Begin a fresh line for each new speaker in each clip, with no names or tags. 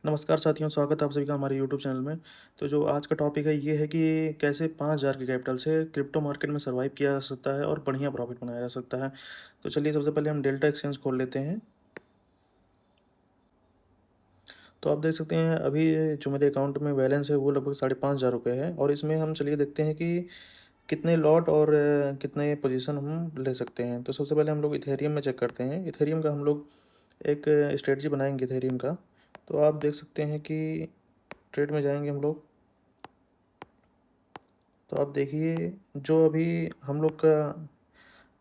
नमस्कार साथियों, स्वागत है आप सभी का हमारे यूट्यूब चैनल में। तो जो आज का टॉपिक है ये है कि कैसे 5,000 के कैपिटल से क्रिप्टो मार्केट में सर्वाइव किया जा सकता है और बढ़िया प्रॉफिट बनाया जा सकता है। तो चलिए सबसे पहले हम डेल्टा एक्सचेंज खोल लेते हैं। तो आप देख सकते हैं अभी जो मेरे अकाउंट में बैलेंस है वो लगभग 5,500 रुपये है और इसमें हम चलिए देखते हैं कि कितने लॉट और कितने पोजीशन हम ले सकते हैं। तो सबसे पहले हम लोग इथेरियम में चेक करते हैं। इथेरियम का हम लोग एक स्ट्रेटजी बनाएंगे इथेरियम का। तो आप देख सकते हैं कि ट्रेड में जाएंगे हम लोग। तो आप देखिए जो अभी हम लोग का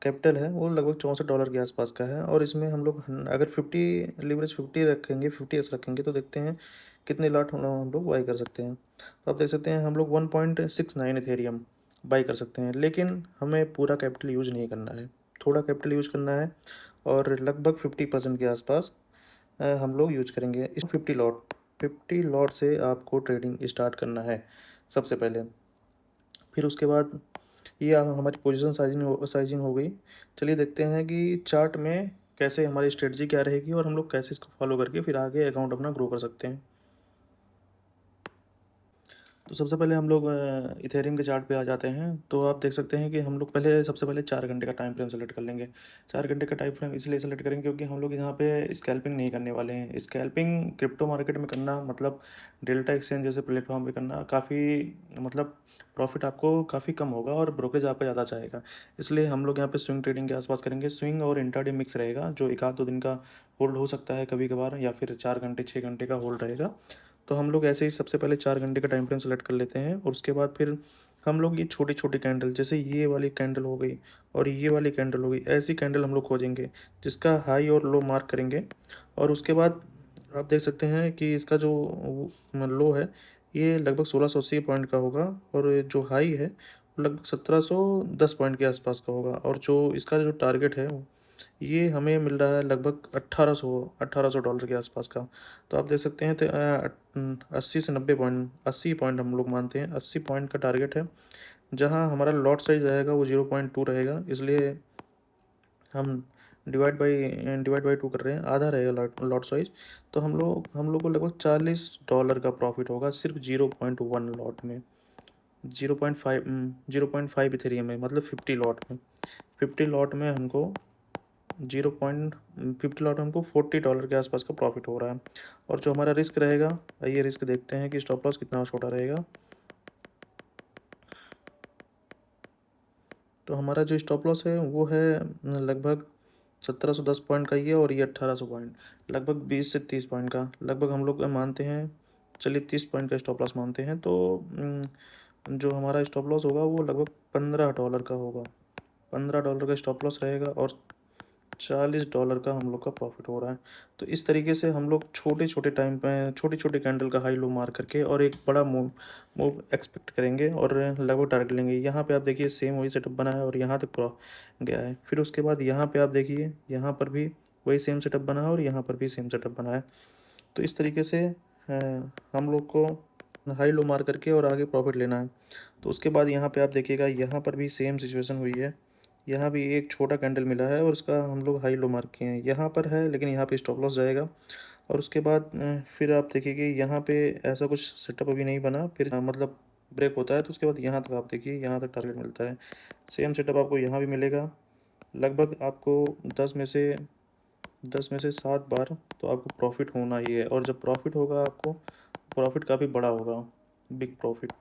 कैपिटल है वो लगभग $64 के आसपास का है और इसमें हम लोग अगर 50 लीवरेज 50 रखेंगे, 50s रखेंगे तो देखते हैं कितने लॉट हम लोग बाई कर सकते हैं। तो आप देख सकते हैं हम लोग 1.69 इथेरियम बाई कर सकते हैं, लेकिन हमें पूरा कैपिटल यूज नहीं करना है, थोड़ा कैपिटल यूज करना है और लगभग 50% के आसपास हम लोग यूज करेंगे इस 50 लॉट से आपको ट्रेडिंग स्टार्ट करना है सबसे पहले। फिर उसके बाद ये हमारी पोजीशन साइजिंग हो गई। चलिए देखते हैं कि चार्ट में कैसे हमारी स्ट्रेटजी क्या रहेगी और हम लोग कैसे इसको फॉलो करके फिर आगे अकाउंट अपना ग्रो कर सकते हैं। तो सबसे पहले हम लोग इथेरियम के चार्ट पे आ जाते हैं। तो आप देख सकते हैं कि हम लोग सबसे पहले 4 घंटे का टाइम फ्रेम सेलेक्ट कर लेंगे। 4 घंटे का टाइम फ्रेम इसलिए सेलेक्ट करेंगे क्योंकि हम लोग यहाँ पे स्कैल्पिंग नहीं करने वाले हैं। स्कैल्पिंग क्रिप्टो मार्केट में करना मतलब डेल्टा एक्सचेंज जैसे प्लेटफॉर्म पे करना काफ़ी मतलब प्रॉफिट आपको काफ़ी कम होगा और ब्रोकरेज आपका ज़्यादा चाहेगा। इसलिए हम लोग यहाँ पे स्विंग ट्रेडिंग के आसपास करेंगे। स्विंग और इंट्राडे मिक्स रहेगा, जो एक आध दो दिन का होल्ड हो सकता है कभी कभार, या फिर 4 घंटे 6 घंटे का होल्ड रहेगा। तो हम लोग ऐसे ही सबसे पहले 4 घंटे का टाइम फ्रेम सेलेक्ट कर लेते हैं और उसके बाद फिर हम लोग ये छोटी छोटी कैंडल, जैसे ये वाली कैंडल हो गई और ये वाली कैंडल हो गई, ऐसी कैंडल हम लोग खोजेंगे जिसका हाई और लो मार्क करेंगे। और उसके बाद आप देख सकते हैं कि इसका जो लो है ये लगभग 1680 पॉइंट का होगा और जो हाई है वो लगभग 1710 पॉइंट के आसपास का होगा और जो इसका जो टारगेट है ये हमें मिल रहा है लगभग 1800 डॉलर के आसपास का। तो आप देख सकते हैं तो 80 से 90 पॉइंट, 80 पॉइंट हम लोग मानते हैं, 80 पॉइंट का टारगेट है। जहां हमारा लॉट साइज रहेगा वो 0.2 रहेगा, इसलिए हम डिवाइड बाई 2 कर रहे हैं, आधा रहेगा लॉट साइज। तो हम लोग को लगभग $40 का प्रॉफिट होगा सिर्फ 0.1 लॉट में। 0.5 इथेरियम में मतलब 50 लॉट में। 50 लॉट में हमको 0.50 लॉट में हमको $40 के आसपास का प्रॉफिट हो रहा है। और जो हमारा रिस्क रहेगा, आइए रिस्क देखते हैं कि स्टॉप लॉस कितना छोटा रहेगा। तो हमारा जो स्टॉप लॉस है वो है लगभग 1710 पॉइंट का ही है और ये 1800 पॉइंट, लगभग 20 से 30 पॉइंट का लगभग हम लोग मानते हैं। चलिए 30 पॉइंट का स्टॉप लॉस मानते हैं तो जो हमारा स्टॉप लॉस होगा वो लगभग $15 का होगा। $15 का स्टॉप लॉस रहेगा और $40 का हम लोग का प्रॉफिट हो रहा है। तो इस तरीके से हम लोग छोटे छोटे टाइम पे छोटी छोटी कैंडल का हाई लो मार करके और एक बड़ा मूव मूव एक्सपेक्ट करेंगे और लगभग टारगेट लेंगे। यहाँ पे आप देखिए सेम वही सेटअप बना है और यहाँ तक गया है। फिर उसके बाद यहाँ पे आप देखिए यहाँ पर भी वही सेम सेटअप बना है और यहाँ पर भी सेम सेटअप बना है। तो इस तरीके से हम लोग को हाई लो मार करके और आगे प्रॉफिट लेना है। तो उसके बाद यहाँ पे आप देखिएगा यहाँ पर भी सेम सिचुएशन हुई है। यहाँ भी एक छोटा कैंडल मिला है और उसका हम लोग हाई लो मार्क किए हैं, यहाँ पर है लेकिन यहाँ पे स्टॉप लॉस जाएगा। और उसके बाद फिर आप देखिए कि यहाँ पे ऐसा कुछ सेटअप अभी नहीं बना, फिर मतलब ब्रेक होता है तो उसके बाद यहाँ तक आप देखिए यहाँ तक टारगेट मिलता है। सेम सेटअप आपको यहाँ भी मिलेगा। लगभग आपको 10 में से 7 बार तो आपको प्रॉफिट होना ही है और जब प्रॉफिट होगा आपको प्रॉफिट काफ़ी बड़ा होगा, बिग प्रॉफिट।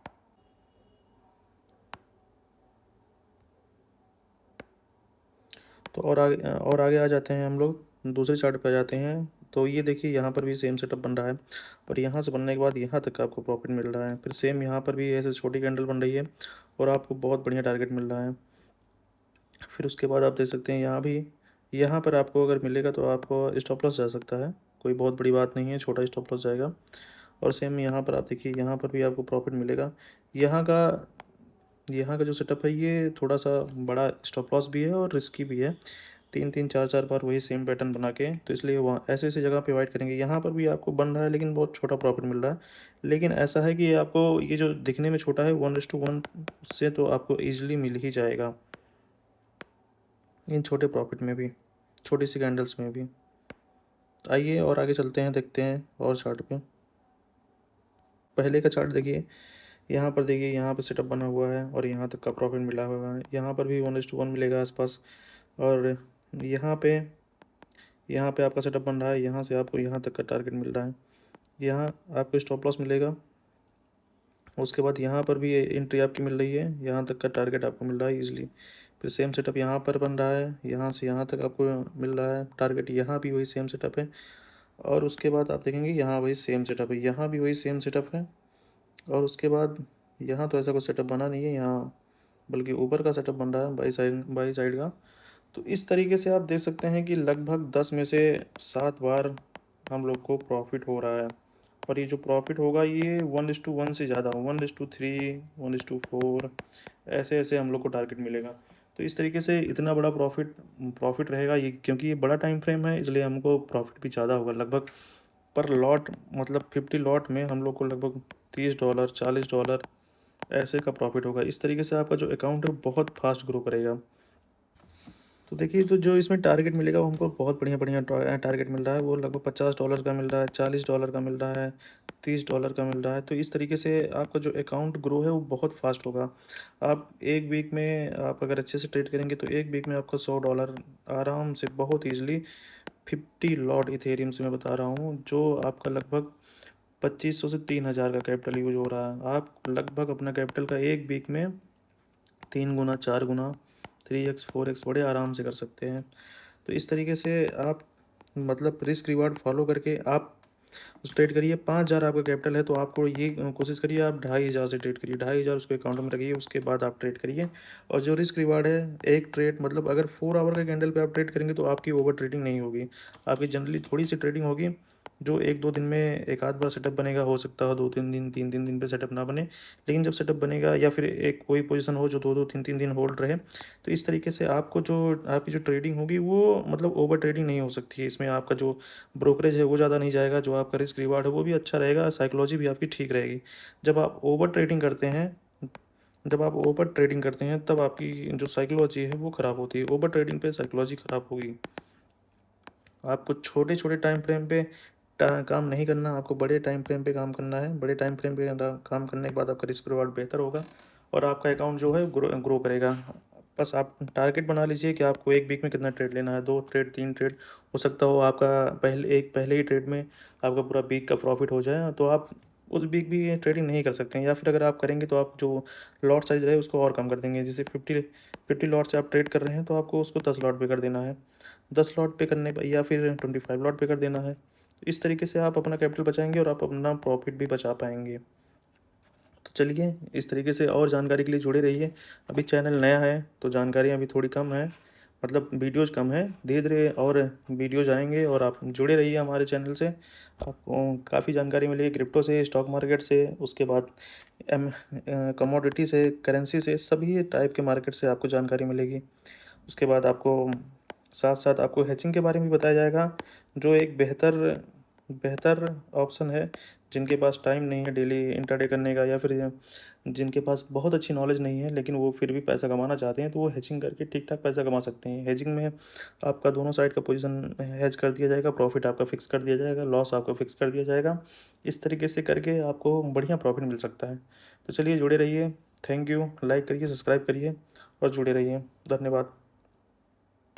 तो और आगे आ जाते हैं हम लोग, दूसरे चार्ट पे आ जाते हैं। तो ये देखिए यहाँ पर भी सेम सेटअप बन रहा है और यहाँ से बनने के बाद यहाँ तक आपको प्रॉफिट मिल रहा है। फिर सेम यहाँ पर भी ऐसे छोटी कैंडल बन रही है और आपको बहुत बढ़िया टारगेट मिल रहा है। फिर उसके बाद आप देख सकते हैं यहाँ भी, यहाँ पर आपको अगर मिलेगा तो आपको स्टॉप लॉस जा सकता है, कोई बहुत बड़ी बात नहीं है, छोटा स्टॉप लॉस जाएगा। और सेम यहाँ पर आप देखिए यहाँ पर भी आपको प्रॉफिट मिलेगा। यहाँ का यहाँ का जो सेटअप है ये थोड़ा सा बड़ा स्टॉप लॉस भी है और रिस्की भी है। तीन तीन चार चार बार वही सेम पैटर्न बना के, तो इसलिए वहाँ ऐसे ऐसे जगह पे अवॉइड करेंगे। यहाँ पर भी आपको बन रहा है लेकिन बहुत छोटा प्रॉफिट मिल रहा है। लेकिन ऐसा है कि आपको ये जो दिखने में छोटा है 1:1 से तो आपको ईजिली मिल ही जाएगा इन छोटे प्रॉफिट में भी, छोटी सी कैंडल्स में भी। आइए और आगे चलते हैं, देखते हैं और चार्ट पे। पहले का चार्ट देखिए, यहाँ पर देखिए, यहाँ पे सेटअप बना हुआ है और यहाँ तक का प्रॉफिट मिला हुआ है। यहाँ पर भी 1:1 मिलेगा आसपास। और यहाँ पे आपका सेटअप बन रहा है, यहाँ से आपको यहाँ तक का टारगेट मिल रहा है। यहाँ आपको स्टॉप लॉस मिलेगा। उसके बाद यहाँ पर भी एंट्री आपकी मिल रही है, यहाँ तक का टारगेट आपको मिल रहा है ईजिली। फिर सेम सेटअप यहाँ पर बन रहा है, यहाँ से यहाँ तक आपको मिल रहा है टारगेट, यहाँ भी वही सेम सेटअप है। और उसके बाद आप देखेंगे यहाँ वही सेम सेटअप है, यहाँ भी वही सेम सेटअप है। और उसके बाद यहाँ तो ऐसा कोई सेटअप बना नहीं है यहाँ, बल्कि ऊपर का सेटअप बन रहा है बाई साइड का। तो इस तरीके से आप देख सकते हैं कि लगभग 10 में से 7 बार हम लोग को प्रॉफिट हो रहा है। और ये जो प्रॉफिट होगा ये 1:1 से ज़्यादा, 1:3, 1:4, ऐसे ऐसे हम लोग को टारगेट मिलेगा। तो इस तरीके से इतना बड़ा प्रॉफिट रहेगा ये, क्योंकि ये बड़ा टाइम फ्रेम है, इसलिए हमको प्रॉफिट भी ज़्यादा होगा। लगभग पर लॉट, मतलब 50 लॉट में हम लोग को लगभग $30, $40 ऐसे का प्रॉफिट होगा। इस तरीके से आपका जो अकाउंट है बहुत फास्ट ग्रो करेगा। तो देखिए, तो जो इसमें टारगेट मिलेगा वो हमको बहुत बढ़िया बढ़िया टारगेट मिल रहा है। वो लगभग $50 का मिल रहा है, $40 का मिल रहा है, $30 का मिल रहा है। तो इस तरीके से आपका जो अकाउंट ग्रो है वो बहुत फास्ट होगा। आप एक वीक में आप अगर अच्छे से ट्रेड करेंगे तो एक वीक में आपका $100 आराम से बहुत ईजिली 50 लॉट इथेरियम से मैं बता रहा हूँ, जो आपका लगभग 2500 से 3000 का कैपिटल यूज हो रहा है। आप लगभग अपना कैपिटल का एक वीक में 3 गुना, 4 गुना, 3x 4x बड़े आराम से कर सकते हैं। तो इस तरीके से आप मतलब रिस्क रिवार्ड फॉलो करके आप उस ट्रेड करिए। 5000 आपका कैपिटल है तो आपको ये कोशिश करिए आप 2500 से ट्रेड करिए, 2500 उसको अकाउंट में रखिए, उसके बाद आप ट्रेड करिए। और जो रिस्क रिवार्ड है, एक ट्रेड मतलब अगर 4 आवर के कैंडल पे आप ट्रेड करेंगे तो आपकी ओवर ट्रेडिंग नहीं होगी, आपकी जनरली थोड़ी सी ट्रेडिंग होगी। जो 1-2 दिन में एक आध बार सेटअप बनेगा, हो सकता है 2-3 दिन, 3-3 दिन पे सेटअप ना बने, लेकिन जब सेटअप बनेगा या फिर एक कोई पोजीशन हो जो 2-2, 3-3 दिन होल्ड रहे, तो इस तरीके से आपको जो आपकी जो ट्रेडिंग होगी वो मतलब ओवर ट्रेडिंग नहीं हो सकती है। इसमें आपका जो ब्रोकरेज है वो ज़्यादा नहीं जाएगा, जो आपका रिस्क रिवार्ड है वो भी अच्छा रहेगा, साइकोलॉजी भी आपकी ठीक रहेगी। जब आप ओवर ट्रेडिंग करते हैं जब आप ओवर ट्रेडिंग करते हैं तब आपकी जो साइकोलॉजी है वो ख़राब होती है, ओवर ट्रेडिंग पे साइकोलॉजी ख़राब होगी। आपको छोटे छोटे टाइम फ्रेम पे काम नहीं करना, आपको बड़े टाइम फ्रेम पे काम करना है। बड़े टाइम फ्रेम पे काम करने के बाद आपका रिस्क रिवार्ड बेहतर होगा और आपका अकाउंट जो है ग्रो करेगा। बस आप टारगेट बना लीजिए कि आपको एक वीक में कितना ट्रेड लेना है, 2 ट्रेड, 3 ट्रेड। हो सकता हो आपका पहले ही ट्रेड में आपका पूरा वीक का प्रॉफिट हो जाए, तो आप उस वीक भी ट्रेडिंग नहीं कर सकते हैं। या फिर अगर आप करेंगे तो आप जो लॉट साइज है उसको और कम कर देंगे। जैसे 50 लॉट से आप ट्रेड कर रहे हैं तो आपको उसको 10 लॉट पे कर देना है, 10 लॉट पे करने पर, या फिर 25 लॉट पे कर देना है। इस तरीके से आप अपना कैपिटल बचाएंगे और आप अपना प्रॉफिट भी बचा पाएंगे। तो चलिए, इस तरीके से और जानकारी के लिए जुड़े रहिए। अभी चैनल नया है तो जानकारियाँ अभी थोड़ी कम है, मतलब वीडियोज़ कम है। धीरे धीरे और वीडियोज़ आएंगे और आप जुड़े रहिए हमारे चैनल से। आपको काफ़ी जानकारी मिलेगी क्रिप्टो से, स्टॉक मार्केट से, उसके बाद कमोडिटी से, करेंसी से, सभी टाइप के मार्केट से आपको जानकारी मिलेगी। उसके बाद आपको साथ साथ आपको हैचिंग के बारे में भी बताया जाएगा, जो एक बेहतर बेहतर ऑप्शन है। जिनके पास टाइम नहीं है डेली इंट्राडे करने का, या फिर जिनके पास बहुत अच्छी नॉलेज नहीं है लेकिन वो फिर भी पैसा कमाना चाहते हैं, तो वो हैचिंग करके ठीक ठाक पैसा कमा सकते हैं। हैचिंग में आपका दोनों साइड का पोजीशन हैच कर दिया जाएगा, प्रॉफिट आपका फिक्स कर दिया जाएगा, लॉस आपका फिक्स कर दिया जाएगा। इस तरीके से करके आपको बढ़िया प्रॉफिट मिल सकता है। तो चलिए जुड़े रहिए। Thank you. लाइक करिए, सब्सक्राइब करिए और जुड़े रहिए। धन्यवाद।